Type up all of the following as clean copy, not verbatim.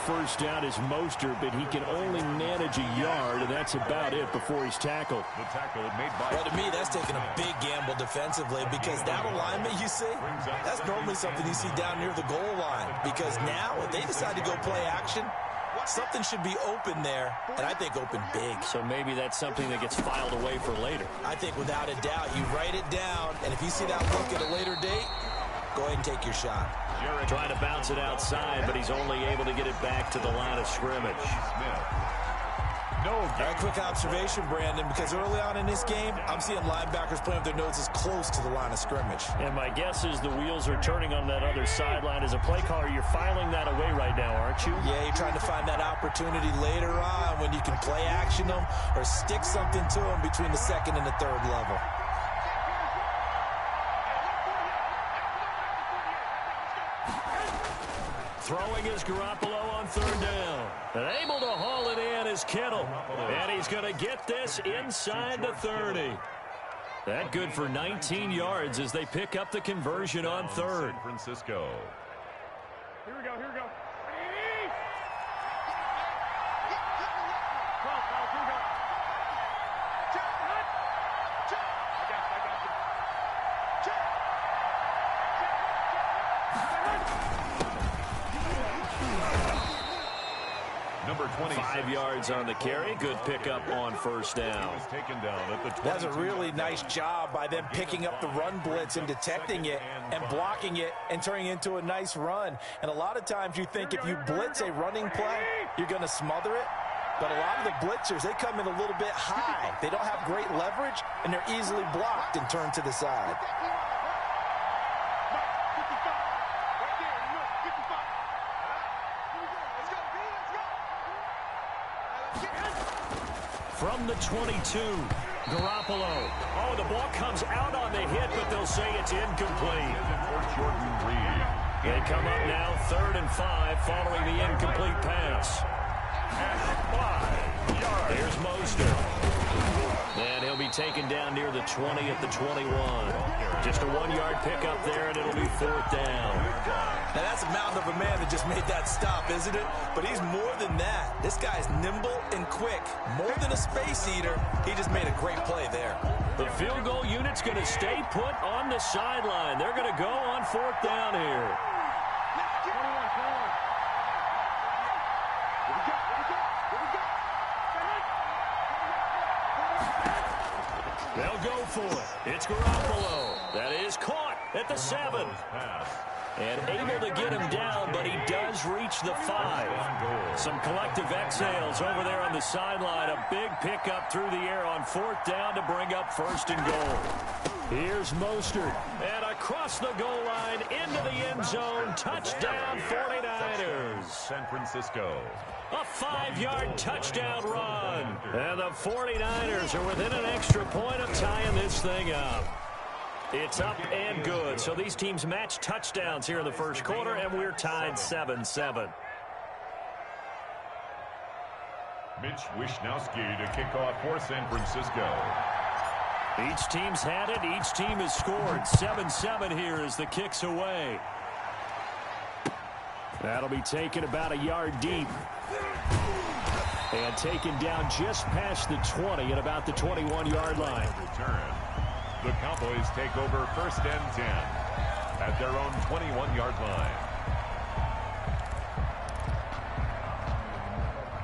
first down is Mostert, but he can only manage a yard, and that's about it before he's tackled. The tackle made by... Well, to me, that's taking a big gamble defensively, because that alignment you see, that's normally something you see down near the goal line. Because now, if they decide to go play action, something should be open there, and I think open big. So maybe that's something that gets filed away for later. I think without a doubt, you write it down, and if you see that look at a later date, go ahead and take your shot. Trying to bounce it outside, but he's only able to get it back to the line of scrimmage. All right, quick observation, Brandon, because early on in this game, I'm seeing linebackers playing with their noses close to the line of scrimmage. And my guess is the wheels are turning on that other sideline. As a play caller, you're filing that away right now, aren't you? Yeah, you're trying to find that opportunity later on when you can play action them or stick something to them between the second and the third level. Throwing is Garoppolo on third down. And able to haul it in is Kittle. And he's going to get this inside the 30. That good for 19 yards as they pick up the conversion on third. San Francisco. Here we go, here we go. Number 5 yards on the carry. Good pickup on first down. That's a really nice job by them picking up the run blitz and detecting it and blocking it and turning it into a nice run. And a lot of times you think if you blitz a running play, you're going to smother it. But a lot of the blitzers, they come in a little bit high. They don't have great leverage, and they're easily blocked and turned to the side. From the 22, Garoppolo. Oh, the ball comes out on the hit, but they'll say it's incomplete. They come up now 3rd and 5 following the incomplete pass. Here's Mostert. And he'll be taken down near the 20 at the 21. Just a 1-yard pickup there, and it'll be 4th down. Now, that's a mountain of a man that just made that stop, isn't it? But he's more than that. This guy's nimble and quick. More than a space eater, he just made a great play there. The field goal unit's going to stay put on the sideline. They're going to go on 4th down here. They'll go for it. It's Garoppolo. That is caught at the 7. And able to get him down, but he does reach the 5. Some collective exhales over there on the sideline. A big pickup through the air on 4th down to bring up 1st and goal. Here's Mostert. And across the goal line into the end zone. Touchdown 49ers. San Francisco. A 5-yard touchdown run. And the 49ers are within an extra point of tying this thing up. It's up and good. So these teams match touchdowns here in the first quarter, and we're tied 7-7. Mitch Wishnowski to kick off for San Francisco. Each team's had it. Each team has scored. 7-7 here as the kick's away. That'll be taken about a yard deep. And taken down just past the 20 at about the 21-yard line. Return. The Cowboys take over 1st and 10 at their own 21-yard line.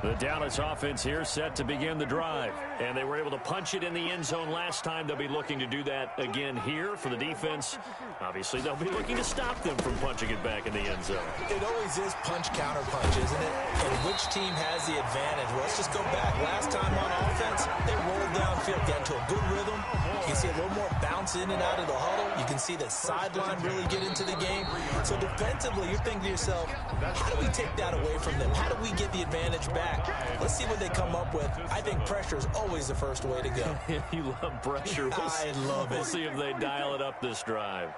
The Dallas offense here set to begin the drive. And they were able to punch it in the end zone last time. They'll be looking to do that again here for the defense. Obviously, they'll be looking to stop them from punching it back in the end zone. It always is punch-counter-punch, isn't it? And which team has the advantage? Well, let's just go back. Last time on offense, they rolled downfield, got into a good rhythm. You can see a little more bounce in and out of the huddle. You can see the sideline really get into the game. So defensively, you're thinking to yourself, how do we take that away from them? How do we get the advantage back? Let's see what they come up with. I think pressure is always the first way to go. You love pressure. I love it. We'll see if they dial it up this drive.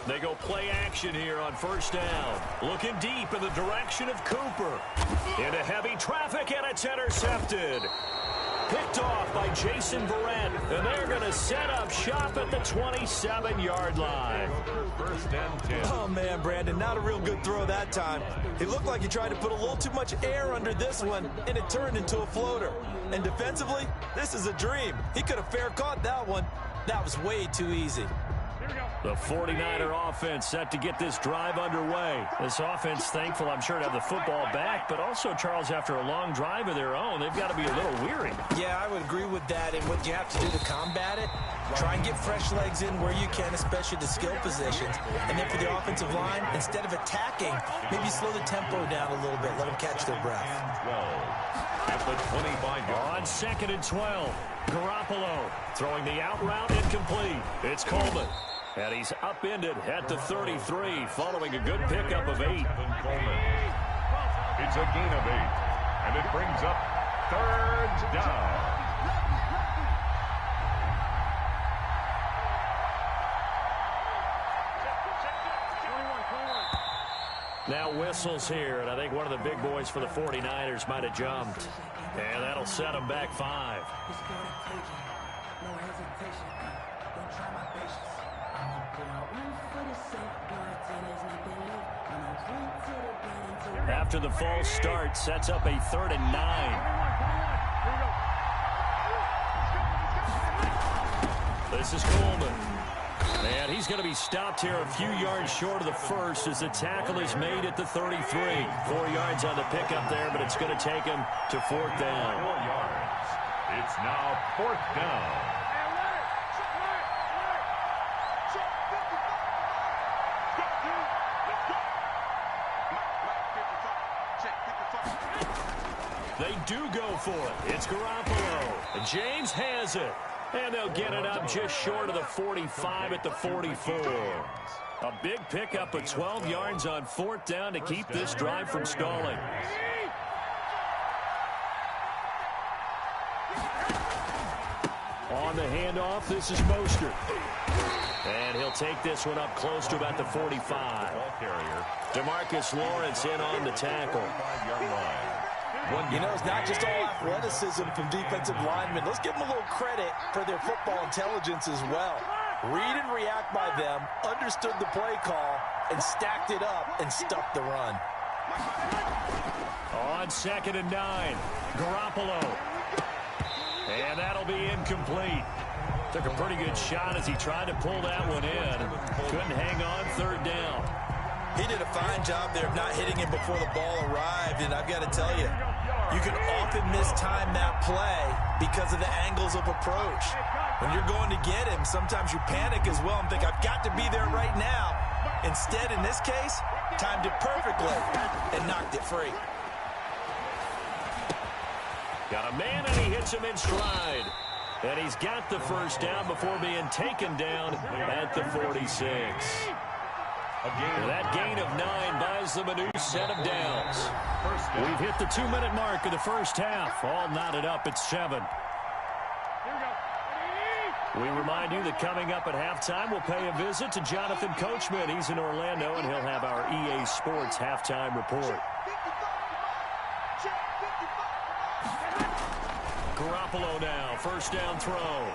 They go play action here on 1st down. Looking deep in the direction of Cooper. Into heavy traffic, and it's intercepted. Picked off by Jason Verrett, and they're going to set up shop at the 27-yard line. First and 10. Oh, man, Brandon, not a real good throw that time. It looked like he tried to put a little too much air under this one, and it turned into a floater. And defensively, this is a dream. He could have fair caught that one. That was way too easy. The 49er offense set to get this drive underway. This offense thankful, I'm sure, to have the football back, but also, Charles, after a long drive of their own, they've got to be a little weary. Yeah, I would agree with that. And what you have to do to combat it, try and get fresh legs in where you can, especially the skill positions. And then for the offensive line, instead of attacking, maybe slow the tempo down a little bit. Let them catch their breath. 12 at the 25-yard. On 2nd and 12, Garoppolo throwing the out route incomplete. It's Coleman. And he's upended at the 33 following a good pickup of 8. Coleman. It's a gain of 8. And it brings up 3rd down. Now whistles here, and I think one of the big boys for the 49ers might have jumped. And that'll set them back 5. After the false start, sets up a 3rd and 9. This is Coleman. And he's going to be stopped here a few yards short of the first as the tackle is made at the 33. 4 yards on the pickup there, but it's going to take him to 4th down. 4 yards. It's now 4th down. They do go for it. It's Garoppolo. James has it. And they'll get it up just short of the 45 at the 44. A big pickup of 12 yards on 4th down to keep this drive from stalling. On the handoff, this is Mostert. And he'll take this one up close to about the 45. DeMarcus Lawrence in on the tackle. You know, it's not just all athleticism from defensive linemen. Let's give them a little credit for their football intelligence as well. Read and react by them, understood the play call, and stacked it up and stuffed the run. On 2nd and 9, Garoppolo. And that'll be incomplete. Took a pretty good shot as he tried to pull that one in. Couldn't hang on 3rd down. He did a fine job there of not hitting him before the ball arrived, and I've got to tell you, you can often mistime that play because of the angles of approach. When you're going to get him, sometimes you panic as well and think, I've got to be there right now. Instead, in this case, timed it perfectly and knocked it free. Got a man, and he hits him in stride. And he's got the 1st down before being taken down at the 46. That gain of 9 buys them a new set of downs. We've hit the 2-minute mark of the first half. All knotted up at 7. We remind you that coming up at halftime, we'll pay a visit to Jonathan Coachman. He's in Orlando, and he'll have our EA Sports halftime report. Garoppolo now, 1st down throw.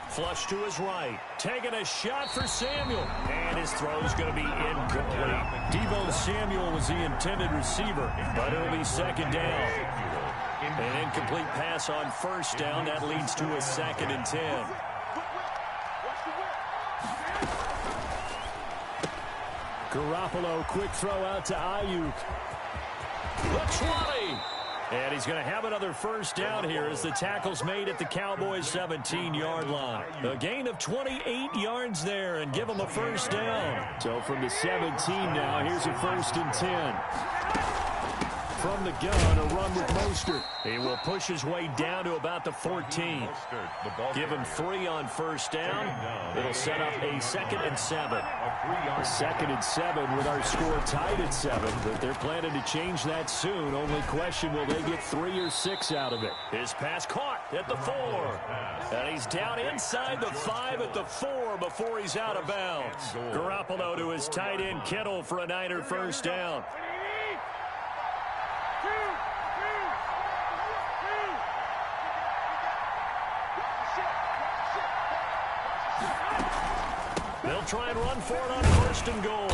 Flush to his right. Taking a shot for Samuel. And his throw's going to be incomplete. Deebo Samuel was the intended receiver, but it'll be 2nd down. An incomplete pass on 1st down. That leads to a 2nd and 10. Garoppolo, quick throw out to Ayuk. The 20. And he's going to have another 1st down here as the tackle's made at the Cowboys' 17-yard line. A gain of 28 yards there and give them a 1st down. So from the 17 now, here's a 1st and 10. From the gun, a run with Mostert. He will push his way down to about the 14. Give him 3 on 1st down. It'll set up a 2nd and 7. A 2nd and 7 with our score tied at 7, but they're planning to change that soon. Only question, will they get 3 or 6 out of it? His pass caught at the 4. And he's down inside the 5 at the 4 before he's out of bounds. Garoppolo to his tight end Kittle for a Niner 1st down. They'll try and run for it on first and goal.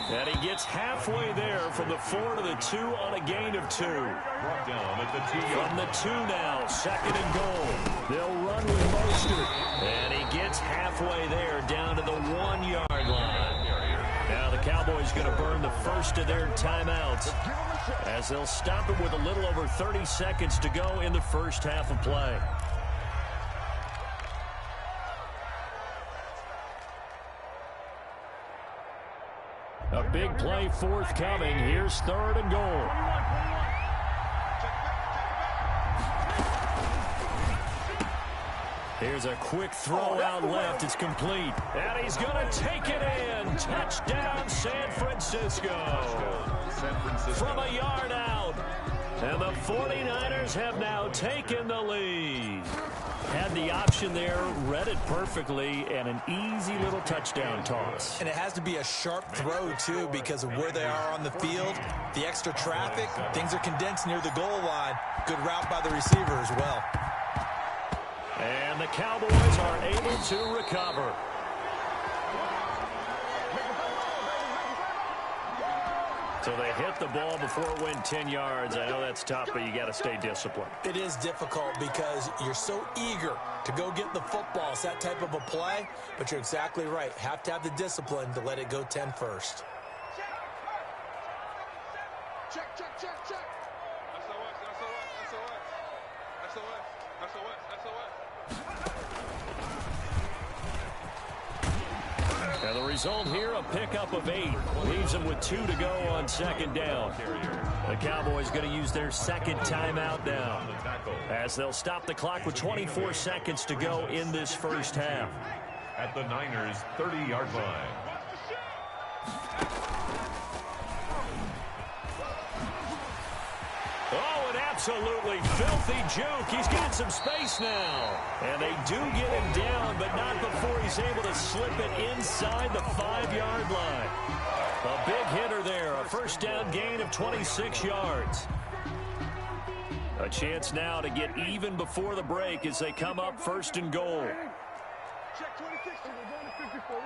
And he gets halfway there from the 4 to the 2 on a gain of 2. Brought down at the 2. From the 2 now, second and goal. They'll run with Mostert. And he gets halfway there down to the 1-yard line. Now the Cowboys going to burn the first of their timeouts as they'll stop it with a little over 30 seconds to go in the first half of play. A big play forthcoming. Here's third and goal. Here's a quick throw out left. It's complete. And he's going to take it in. Touchdown, San Francisco. From a yard out. And the 49ers have now taken the lead. Had the option there, read it perfectly, and an easy little touchdown toss. And it has to be a sharp throw, too, because of where they are on the field. The extra traffic, things are condensed near the goal line. Good route by the receiver as well. And the Cowboys are able to recover. So they hit the ball before it went 10 yards. I know that's tough, but you got to stay disciplined. It is difficult because you're so eager to go get the football. It's that type of a play, but you're exactly right. Have to have the discipline to let it go 10 first. Check. And the result here, a pickup of 8. Leaves them with 2 to go on second down. The Cowboys going to use their second timeout now, as they'll stop the clock with 24 seconds to go in this first half. At the Niners' 30-yard line. Oh, an absolutely filthy juke. He's got some space now. And they do get him down, but not before he's able to slip it inside the 5-yard line. A big hitter there, a first down gain of 26 yards. A chance now to get even before the break as they come up first and goal. Check 26. We're going to 54.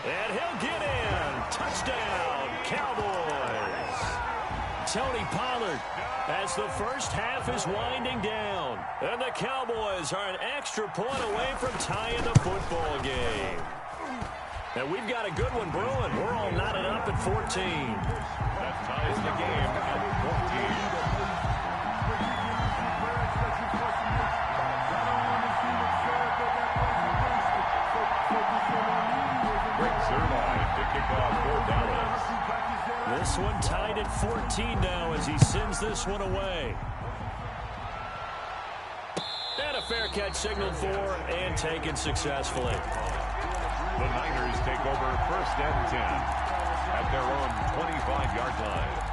And he'll get in. Touchdown, Cowboys. Tony Pollard as the first half is winding down. And the Cowboys are an extra point away from tying the football game. And we've got a good one brewing. We're all knotted up at 14. That ties the game at 14. This one tied at 14 now as he sends this one away. And a fair catch signaled for and taken successfully. The Niners take over first and 10 at their own 25-yard line.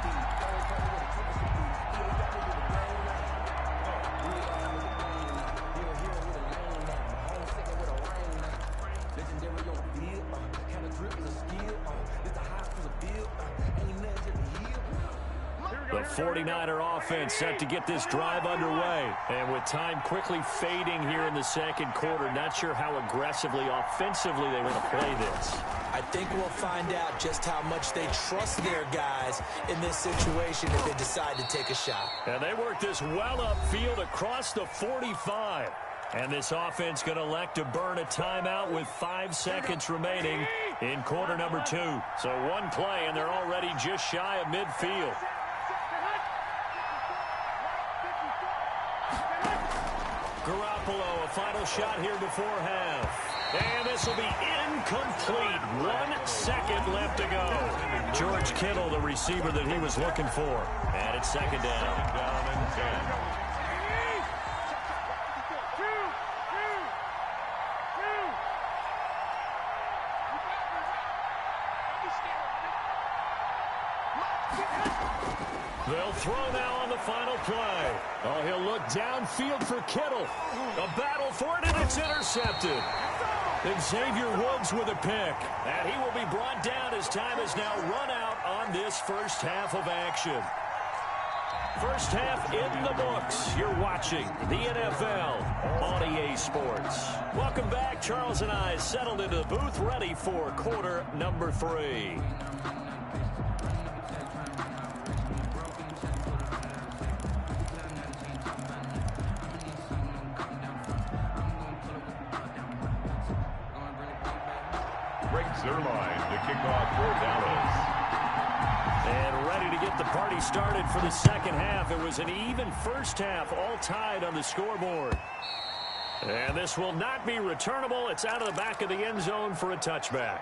The 49er offense set to get this drive underway. And with time quickly fading here in the second quarter, not sure how aggressively, offensively they want to play this. I think we'll find out just how much they trust their guys in this situation if they decide to take a shot. And they work this well upfield across the 45. And this offense going to elect to burn a timeout with 5 seconds remaining in quarter number 2. So one play, and they're already just shy of midfield. Garoppolo, a final shot here before half. And this will be incomplete. 1 second left to go. George Kittle, the receiver that he was looking for. And it's second down. Second down and 10. They'll throw now on the final play. Oh, he'll look downfield for Kittle. A battle for it, and it's intercepted. Xavier Woods with a pick. And he will be brought down as time is now run out on this first half of action. First half in the books. You're watching the NFL on EA Sports. Welcome back. Charles and I settled into the booth, ready for quarter number 3. Zerline to kick off for Dallas. And ready to get the party started for the second half. It was an even first half, all tied on the scoreboard. And this will not be returnable. It's out of the back of the end zone for a touchback.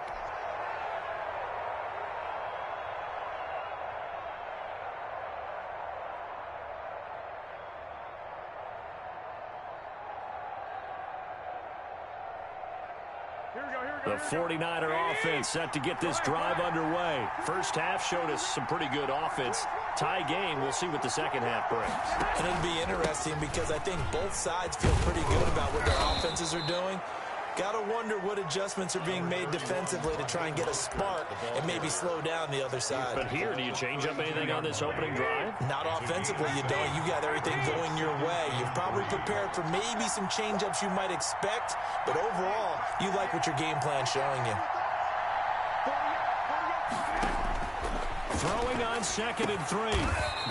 The 49er offense set to get this drive underway. First half showed us some pretty good offense. Tie game. We'll see what the second half brings. And it'll be interesting because I think both sides feel pretty good about what their offenses are doing. Got to wonder what adjustments are being made defensively to try and get a spark and maybe slow down the other side. But here, do you change up anything on this opening drive? Not offensively, you don't. You got everything going your way. You've probably prepared for maybe some change-ups you might expect, but overall, you like what your game plan's showing you. Throwing on 2nd and 3.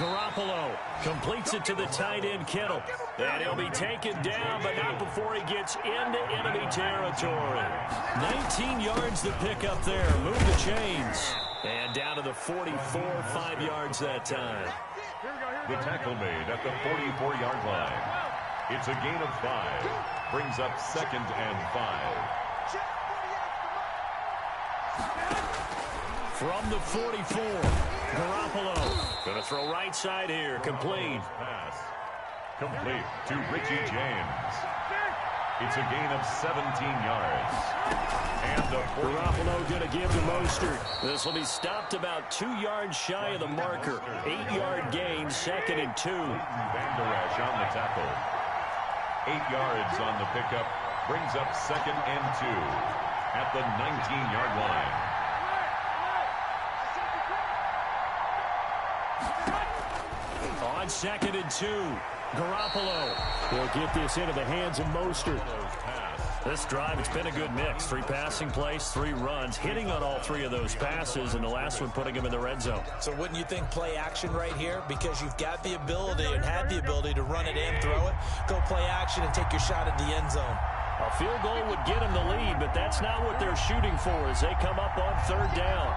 Garoppolo completes it to the tight end, Kittle. And he'll be taken down, but not before he gets into enemy territory. 19 yards to pick up there. Move the chains. And down to the 44, 5 yards that time. The tackle made at the 44-yard line. It's a gain of 5. Brings up 2nd and 5. From the 44, Garoppolo. Going to throw right side here. Complete. Pass. Complete to Richie James. It's a gain of 17 yards. And the Garoppolo going to give to Mostert. This will be stopped about 2 yards shy of the marker. 8-yard gain, 2nd and 2. Van Der Esch on the tackle. 8 yards on the pickup. Brings up 2nd and 2 at the 19-yard line. On 2nd and 2, Garoppolo will get this into the hands of Mostert. This drive, it's been a good mix. 3 passing plays, 3 runs, hitting on all 3 of those passes, and the last one putting him in the red zone. So wouldn't you think play action right here? Because you've got the ability and had the ability to run it and throw it. Go play action and take your shot at the end zone. A field goal would get them the lead, but that's not what they're shooting for as they come up on 3rd down.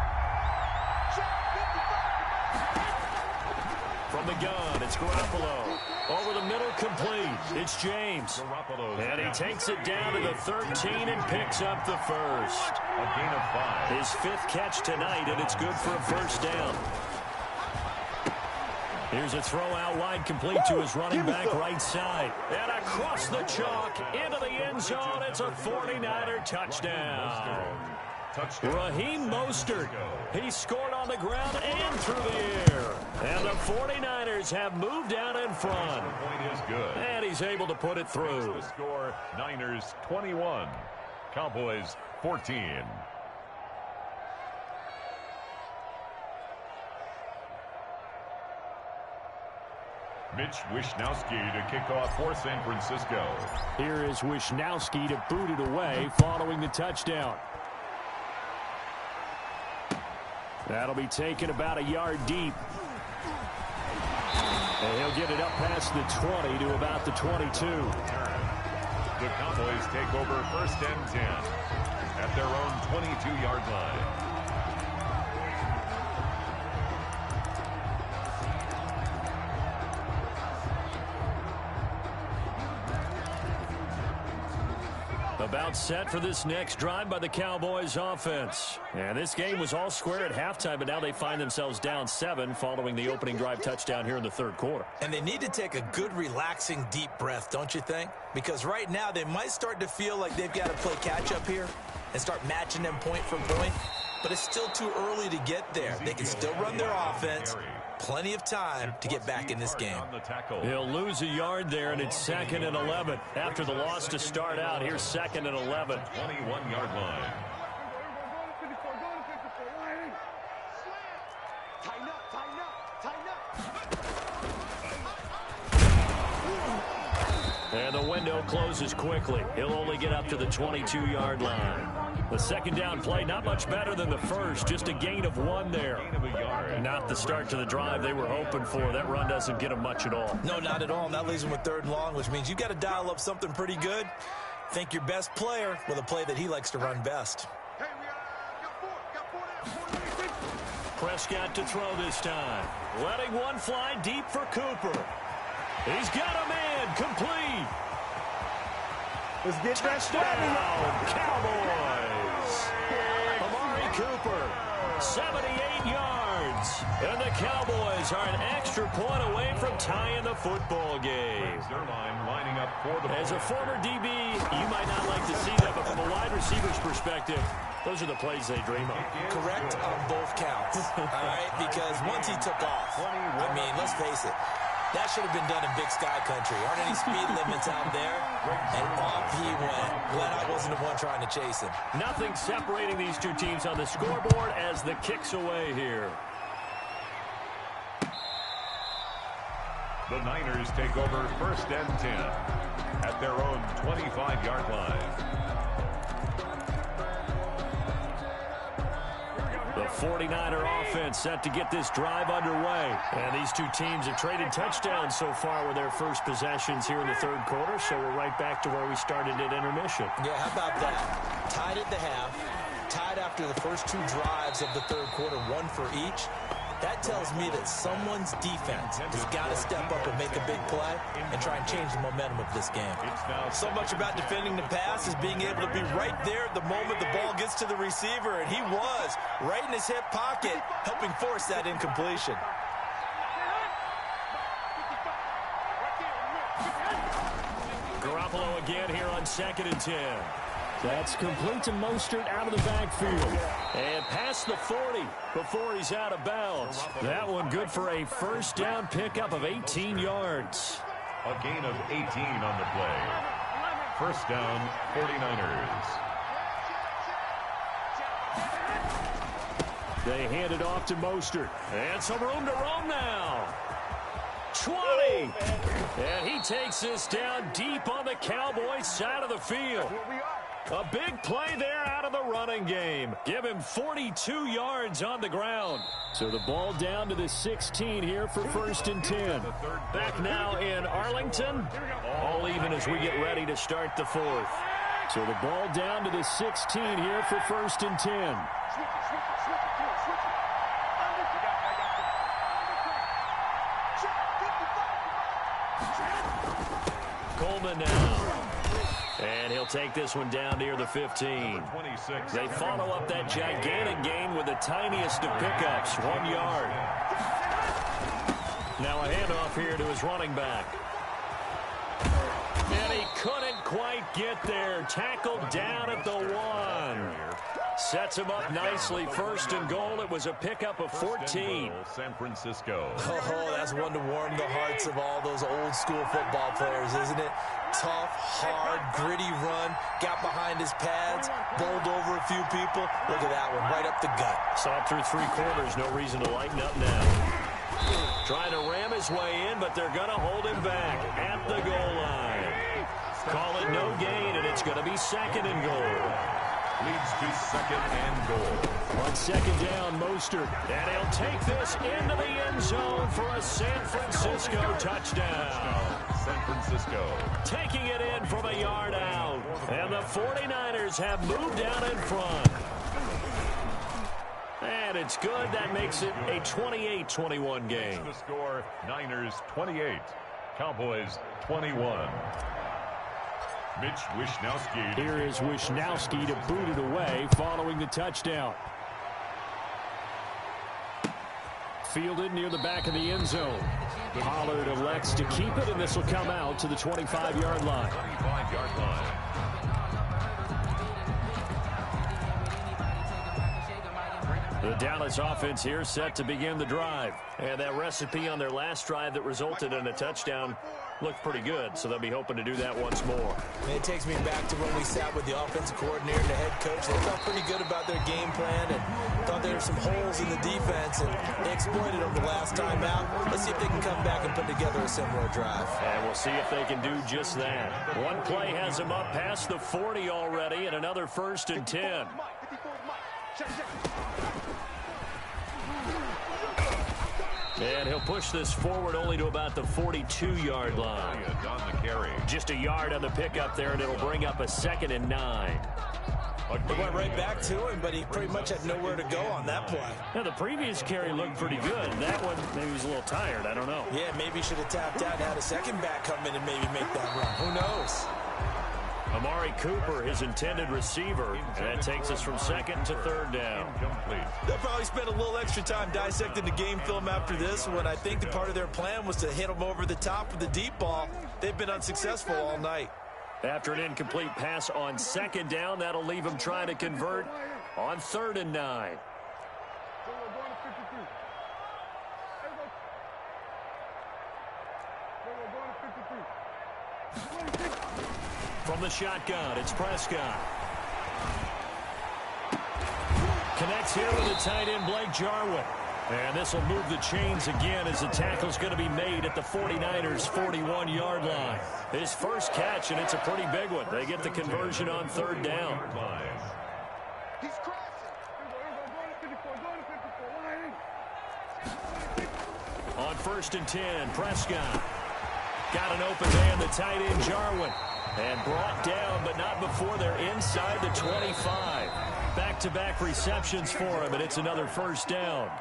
From the gun, it's Garoppolo. Over the middle, complete. It's James. And he takes it down to the 13 and picks up the first. A gain of 5. His 5th catch tonight, and it's good for a first down. Here's a throw out wide, complete to his running back right side. And across the chalk, into the end zone, it's a 49er touchdown. Raheem Mostert. He scored on the ground and through the air. And the 49ers have moved out in front. The point is good. And he's able to put it through. The score, Niners 21, Cowboys 14. Mitch Wishnowsky to kick off for San Francisco. Here is Wishnowsky to boot it away following the touchdown. That'll be taken about a yard deep. And he'll get it up past the 20 to about the 22. The Cowboys take over 1st and 10 at their own 22-yard line. About set for this next drive by the Cowboys offense. And this game was all square at halftime, but now they find themselves down 7 following the opening drive touchdown here in the 3rd quarter. And they need to take a good, relaxing, deep breath, don't you think? Because right now they might start to feel like they've got to play catch-up here and start matching them point for point. But it's still too early to get there. They can still run their offense. Plenty of time to get back in this game. He'll lose a yard there, and it's 2nd and 11. After the loss to start out, here's 2nd and 11. 21-yard line. And the window closes quickly. He'll only get up to the 22-yard line. The second down play, not much better than the first, just a gain of 1 there. Not the start to the drive they were hoping for. That run doesn't get them much at all. No, not at all. And that leaves them with 3rd and long, which means you've got to dial up something pretty good. Think your best player with a play that he likes to run best. Prescott to throw this time. Letting one fly deep for Cooper. He's got a man. Complete. Let's get that Touchdown, Cowboys. Amari Cooper, 78 yards. And the Cowboys are an extra point away from tying the football game. Lining up for the As a former DB, you might not like to see that, but from a wide receiver's perspective, those are the plays they dream of. Correct on both counts, all right? Because once he took off, I mean, let's face it, that should have been done in Big Sky Country. Aren't any speed limits out there? And off he went. Glad I wasn't the one trying to chase him. Nothing separating these two teams on the scoreboard as the kick's away here. The Niners take over 1st and 10 at their own 25-yard line. The 49er offense set to get this drive underway. And these two teams have traded touchdowns so far with their first possessions here in the 3rd quarter, so we're right back to where we started at intermission. Yeah, how about that? Tied at the half, tied after the first 2 drives of the 3rd quarter, 1 for each. That tells me that someone's defense has got to step up and make a big play and try and change the momentum of this game. So much about defending the pass is being able to be right there at the moment the ball gets to the receiver, and he was right in his hip pocket, helping force that incompletion. Garoppolo again here on 2nd and 10. That's complete to Mostert out of the backfield. And past the 40 before he's out of bounds. That one good for a 1st down pickup of 18 yards. A gain of 18 on the play. 1st down, 49ers. They hand it off to Mostert. And some room to roam now. 20. And he takes this down deep on the Cowboys side of the field. A big play there out of the running game. Give him 42 yards on the ground. So the ball down to the 16 here for 1st and 10. Back now in Arlington. All even as we get ready to start the 4th. So the ball down to the 16 here for 1st and 10. Coleman now. And he'll take this one down near the 15. They follow up that gigantic gain with the tiniest of pickups, 1 yard. Now a handoff here to his running back. And he couldn't quite get there. Tackled down at the 1. Sets him up nicely. 1st and goal. It was a pickup of 14. San Francisco. Oh, that's one to warm the hearts of all those old school football players, isn't it? Tough, hard, gritty run. Got behind his pads. Bowled over a few people. Look at that one. Right up the gut. Saw it through 3 quarters. No reason to lighten up now. Trying to ram his way in, but they're going to hold him back at the goal line. Call it no gain, and it's going to be 2nd and goal. Leads to 2nd and goal. On 2nd down, Mostert. And he'll take this into the end zone for a San Francisco touchdown. San Francisco. Taking it in from a yard out. And the 49ers have moved out in front. And it's good. That makes it a 28-21 game. The score, Niners 28, Cowboys 21. Mitch Wishnowsky. Here is Wishnowsky to boot it away following the touchdown. Fielded near the back of the end zone. Pollard elects to keep it, and this will come out to the 25-yard line. 25-yard line. The Dallas offense here set to begin the drive. And that recipe on their last drive that resulted in a touchdown looked pretty good, so they'll be hoping to do that once more. And it takes me back to when we sat with the offensive coordinator and the head coach. They felt pretty good about their game plan and thought there were some holes in the defense, and they exploited them the last time out. Let's see if they can come back and put together a similar drive. And we'll see if they can do just that. One play has them up past the 40 already, and another 1st and 10. And he'll push this forward only to about the 42-yard line. On the carry. Just a yard on the pickup there, and it'll bring up a 2nd and 9. They went right back to him, but he pretty much had nowhere to go on that play. Now, the previous carry looked pretty good. That one, maybe he was a little tired. I don't know. Yeah, maybe he should have tapped out and had a second back come in and maybe make that run. Who knows? Amari Cooper, his intended receiver, and that takes us from 2nd to 3rd down. They'll probably spend a little extra time dissecting the game film after this when I think the part of their plan was to hit them over the top with the deep ball. They've been unsuccessful all night. After an incomplete pass on 2nd down, that'll leave them trying to convert on 3rd and 9. From the shotgun, it's Prescott. Connects here with the tight end, Blake Jarwin. And this will move the chains again as the tackle's going to be made at the 49ers' 41-yard line. His first catch, and it's a pretty big one. They get the conversion on 3rd down. On 1st and 10, Prescott. Got an open man, the tight end, Jarwin. And brought down, but not before they're inside the 25. Back-to-back receptions for him, and it's another 1st down.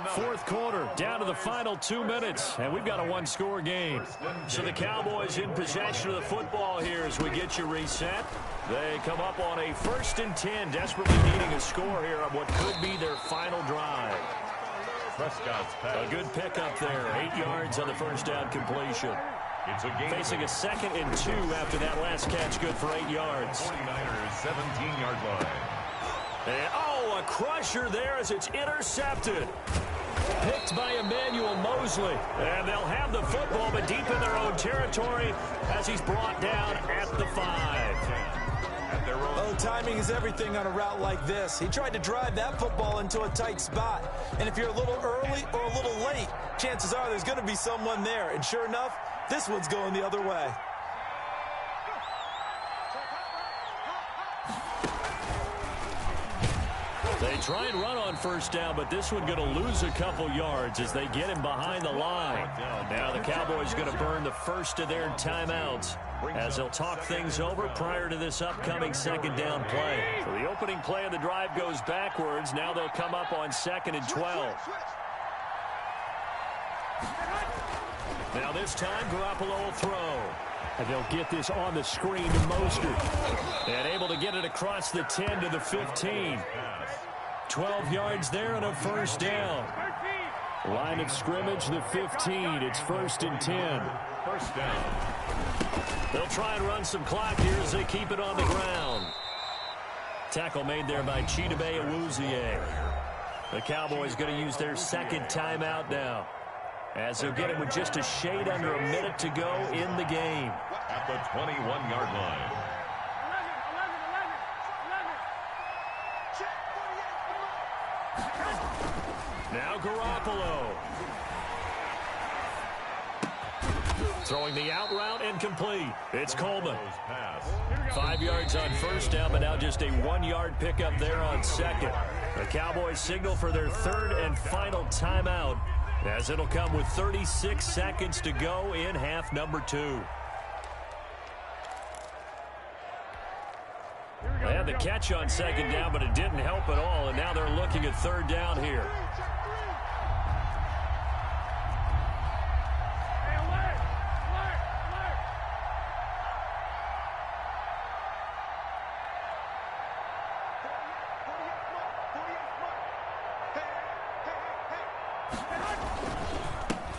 4th quarter, down to the final 2 minutes, and we've got a one-score game. So the Cowboys in possession of the football here as we get you reset. They come up on a 1st and 10, desperately needing a score here on what could be their final drive. Prescott's pass. A good pickup there, 8 yards on the 1st down completion. It's a game facing a 2nd and 2 after that last catch, good for 8 yards. 49ers 17-yard line. And, oh, a crusher there as it's intercepted. Picked by Emmanuel Mosley. And they'll have the football, but deep in their own territory as he's brought down at the 5. Oh, timing is everything on a route like this. He tried to drive that football into a tight spot. And if you're a little early or a little late, chances are there's going to be someone there. And sure enough, this one's going the other way. They try and run on 1st down, but this one going to lose a couple yards as they get him behind the line. Now the Cowboys going to burn the first of their timeouts as they'll talk things over prior to this upcoming 2nd down play. So the opening play of the drive goes backwards. Now they'll come up on 2nd and 12. Now this time, Garoppolo will throw. And they'll get this on the screen to Mostert. And able to get it across the 10 to the 15. 12 yards there and a 1st down. Line of scrimmage, the 15. It's 1st and 10. 1st down. They'll try and run some clock here as they keep it on the ground. Tackle made there by Chidobe Awuzie. The Cowboys going to use their 2nd timeout now, as they'll get him with just a shade under a minute to go in the game. At the 21-yard line. Now Garoppolo. Throwing the out route incomplete. It's Coleman. 5 yards on 1st down, but now just a 1-yard pickup there on 2nd. The Cowboys signal for their 3rd and final timeout, as it'll come with 36 seconds to go in half number 2. They had the catch on 2nd down, but it didn't help at all, and now they're looking at 3rd down here.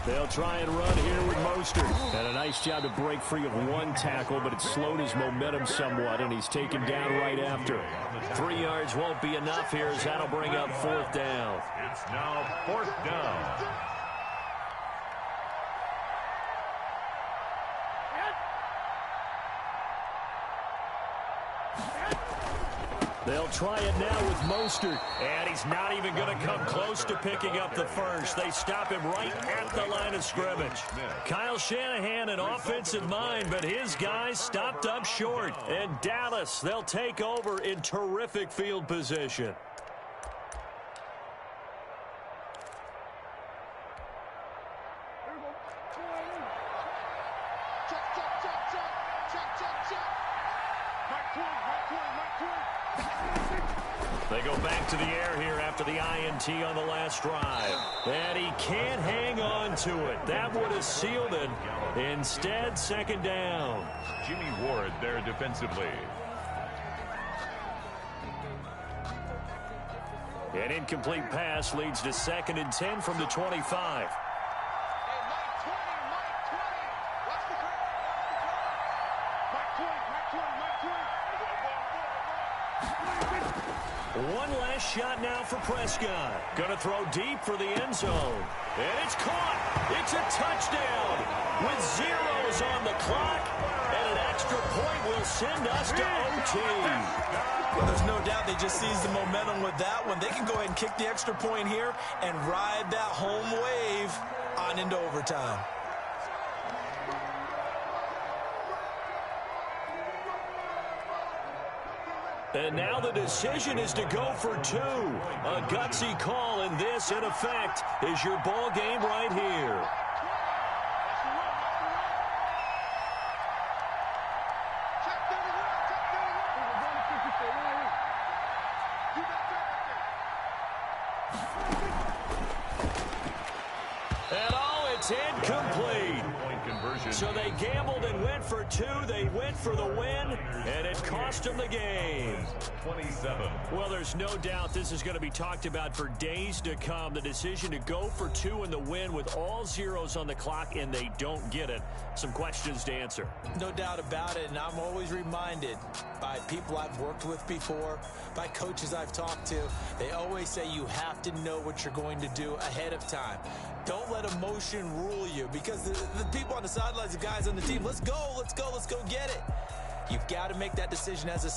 They'll try and run here with Mostert. And a nice job to break free of one tackle, but it slowed his momentum somewhat, and he's taken down right after. 3 yards won't be enough here, as that'll bring up 4th down. It's now 4th down. They'll try it now with Mostert, and he's not even going to come close to picking up the first. They stop him right at the line of scrimmage. Kyle Shanahan, an offensive mind, but his guys stopped up short. And Dallas, they'll take over in terrific field position. They go back to the air here after the INT on the last drive. And he can't hang on to it. That would have sealed it. Instead, second down. Jimmy Ward there defensively. An incomplete pass leads to 2nd and 10 from the 25. One last shot now for Prescott. Going to throw deep for the end zone. And it's caught. It's a touchdown with zeros on the clock. And an extra point will send us to OT. Well, there's no doubt they just seized the momentum with that one. They can go ahead and kick the extra point here and ride that home wave on into overtime. And now the decision is to go for 2. A gutsy call, and this, in effect, is your ball game right here. And it's incomplete. So they gambled and went for 2. They went for the win, and it cost them the game. 27. Well, there's no doubt this is going to be talked about for days to come. The decision to go for 2 in the win with all zeros on the clock, and they don't get it. Some questions to answer. No doubt about it, and I'm always reminded by people I've worked with before, by coaches I've talked to. They always say you have to know what you're going to do ahead of time. Don't let emotion rule you, because the people on the sidelines, the guys on the team, let's go get it. You've got to make that decision as a